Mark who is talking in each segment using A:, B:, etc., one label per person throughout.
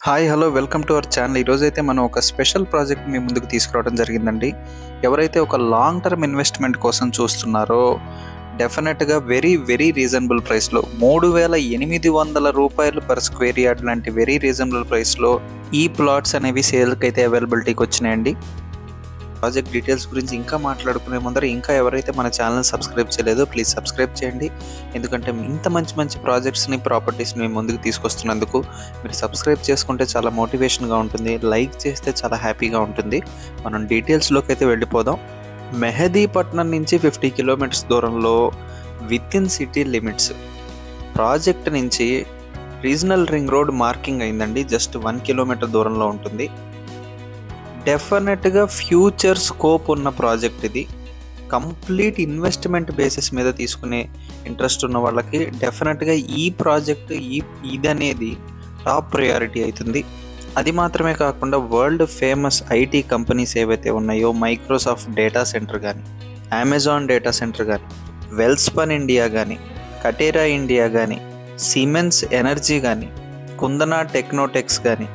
A: Hi hello welcome to our channel. ఈరోజైతే మనం ఒక స్పెషల్ ప్రాజెక్ట్ మీ ముందుకు తీసుకురావడం జరిగిందండి. ఎవరైతే ఒక లాంగ్ టర్మ్ ఇన్వెస్ట్మెంట్ కోసం చూస్తున్నారో డెఫినెట్గా వెరీ రీజనబుల్ ప్రైస్లో 3800 రూపాయలు పర్ స్క్వేర్ యార్డ్ లాంటి వెరీ రీజనబుల్ ప్రైస్లో ఈ ప్లాట్స్ అనేవి సేల్కి అయితే అవైలబిలిటీకి వచ్చినాయండి. ప్రాజెక్ట్ డీటెయిల్స్ గురించి ఇంకా మాట్లాడుకునే ముందర ఇంకా ఎవరైతే మన ఛానల్ సబ్స్క్రైబ్ చేయలేదో ప్లీజ్ సబ్స్క్రైబ్ చేయండి. ఎందుకంటే ఇంత మంచి ప్రాజెక్ట్స్ని ప్రాపర్టీస్ని ముందుకు తీసుకొస్తున్నందుకు మీరు సబ్స్క్రైబ్ చేసుకుంటే చాలా మోటివేషన్గా ఉంటుంది, లైక్ చేస్తే చాలా హ్యాపీగా ఉంటుంది. మనం డీటెయిల్స్లోకి అయితే వెళ్ళిపోదాం. మెహదీపట్నం నుంచి 50 కిలోమీటర్స్ దూరంలో with in city limits project నుంచి రీజనల్ రింగ్ రోడ్ మార్కింగ్ అయిందండి. జస్ట్ 1 కిలోమీటర్ దూరంలో ఉంటుంది. డెఫినెట్గా ఫ్యూచర్ స్కోప్ ఉన్న ప్రాజెక్ట్ ఇది. కంప్లీట్ ఇన్వెస్ట్మెంట్ బేసిస్ మీద తీసుకునే ఇంట్రెస్ట్ ఉన్న వాళ్ళకి డెఫినెట్గా ఈ ప్రాజెక్ట్ ఇది అనేది టాప్ ప్రయారిటీ అవుతుంది. అది మాత్రమే కాకుండా వరల్డ్ ఫేమస్ ఐటీ కంపెనీస్ ఏవైతే ఉన్నాయో మైక్రోసాఫ్ట్ డేటా సెంటర్ కానీ, అమెజాన్ డేటా సెంటర్ కానీ, వెల్స్పన్ ఇండియా కానీ, కటేరా ఇండియా కానీ, సిమెన్స్ ఎనర్జీ కానీ, కుందనా టెక్నోటెక్స్ కానీ,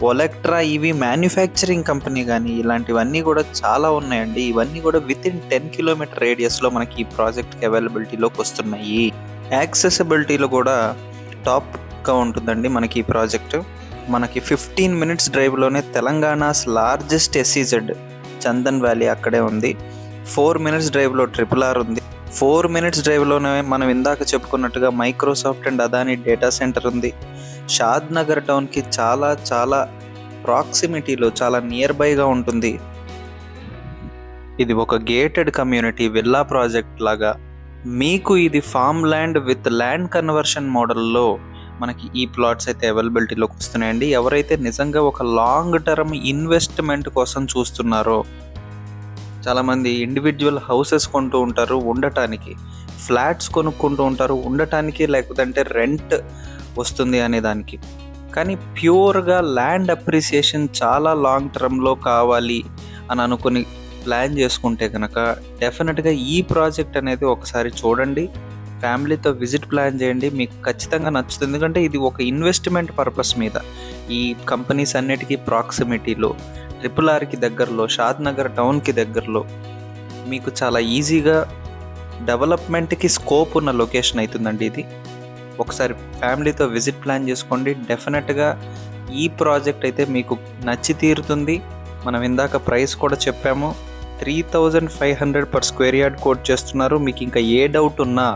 A: ఒలెక్ట్రా ఈవీ మ్యానుఫ్యాక్చరింగ్ కంపెనీ కానీ, ఇలాంటివన్నీ కూడా చాలా ఉన్నాయండి. ఇవన్నీ కూడా విత్ ఇన్ 10 కిలోమీటర్ రేడియస్లో మనకి ఈ ప్రాజెక్ట్కి అవైలబిలిటీలోకి వస్తున్నాయి. యాక్సెసిబిలిటీలో కూడా టాప్గా ఉంటుందండి మనకి ఈ ప్రాజెక్ట్. మనకి 15 మినిట్స్ డ్రైవ్లోనే Telangana's largest SEZ Chandan Valley అక్కడే ఉంది. 4 మినిట్స్ డ్రైవ్లో RRR ఉంది. 4 మినిట్స్ డ్రైవ్లోనే మనం ఇందాక చెప్పుకున్నట్టుగా Microsoft and Adani data centre ఉంది. షాద్ నగర్ టౌన్కి చాలా ప్రాక్సిమిటీలో చాలా నియర్ బైగా ఉంటుంది. ఇది ఒక గేటెడ్ కమ్యూనిటీ విల్లా ప్రాజెక్ట్ లాగా. మీకు ఇది farm land with land conversion మోడల్లో మనకి ఈ ప్లాట్స్ అయితే అవైలబిలిటీలోకి వస్తున్నాయండి. ఎవరైతే నిజంగా ఒక లాంగ్ టర్మ్ ఇన్వెస్ట్మెంట్ కోసం చూస్తున్నారో, చాలామంది ఇండివిజువల్ హౌసెస్ కొంటూ ఉంటారు ఉండటానికి, ఫ్లాట్స్ కొనుక్కుంటూ ఉంటారు ఉండటానికి, లేకపోతే రెంట్ వస్తుంది అనే దానికి. కానీ ప్యూర్గా ల్యాండ్ అప్రిసియేషన్ చాలా లాంగ్ టర్మ్లో కావాలి అని అనుకుని ప్లాన్ చేసుకుంటే కనుక డెఫినెట్గా ఈ ప్రాజెక్ట్ అనేది ఒకసారి చూడండి. ఫ్యామిలీతో విజిట్ ప్లాన్ చేయండి, మీకు ఖచ్చితంగా నచ్చుతుంది. ఎందుకంటే ఇది ఒక ఇన్వెస్ట్మెంట్ పర్పస్ మీద ఈ కంపెనీస్ అన్నిటికీ ప్రాక్సిమిటీలో, RRRకి దగ్గరలో, షాద్ నగర్ టౌన్కి దగ్గరలో మీకు చాలా ఈజీగా డెవలప్మెంట్కి స్కోప్ ఉన్న లొకేషన్ అవుతుందండి ఇది. ఒకసారి ఫ్యామిలీతో విజిట్ ప్లాన్ చేసుకోండి. డెఫినెట్గా ఈ ప్రాజెక్ట్ అయితే మీకు నచ్చి తీరుతుంది. మనం ఇందాక ప్రైస్ కూడా చెప్పాము, 3500 పర్ స్క్వేర్ యార్డ్ కోట్ చేస్తున్నారు. మీకు ఇంకా ఏ డౌట్ ఉన్నా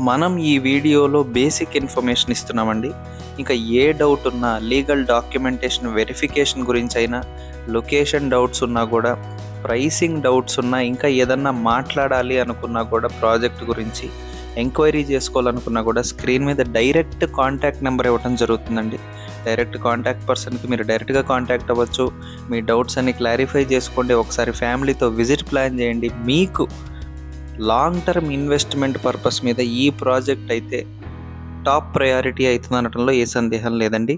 A: మనం ఈ వీడియోలో బేసిక్ ఇన్ఫర్మేషన్ ఇస్తున్నామండి. ఇంకా ఏ డౌట్ ఉన్నా, లీగల్ డాక్యుమెంటేషన్ వెరిఫికేషన్ గురించి అయినా, లొకేషన్ డౌట్స్ ఉన్నా కూడా, ప్రైసింగ్ డౌట్స్ ఉన్నా, ఇంకా ఏదన్నా మాట్లాడాలి అనుకున్నా కూడా, ప్రాజెక్ట్ గురించి ఎంక్వైరీ చేసుకోవాలనుకున్నా కూడా స్క్రీన్ మీద డైరెక్ట్ కాంటాక్ట్ నెంబర్ ఇవ్వడం జరుగుతుందండి. డైరెక్ట్ కాంటాక్ట్ పర్సన్కి మీరు డైరెక్ట్గా కాంటాక్ట్ అవ్వచ్చు. మీ డౌట్స్ అన్ని క్లారిఫై చేసుకోండి. ఒకసారి ఫ్యామిలీతో విజిట్ ప్లాన్ చేయండి. మీకు లాంగ్ టర్మ్ ఇన్వెస్ట్మెంట్ పర్పస్ మీద ఈ ప్రాజెక్ట్ అయితే టాప్ ప్రయారిటీ అవుతుంది అనడంలో ఏ సందేహం లేదండి.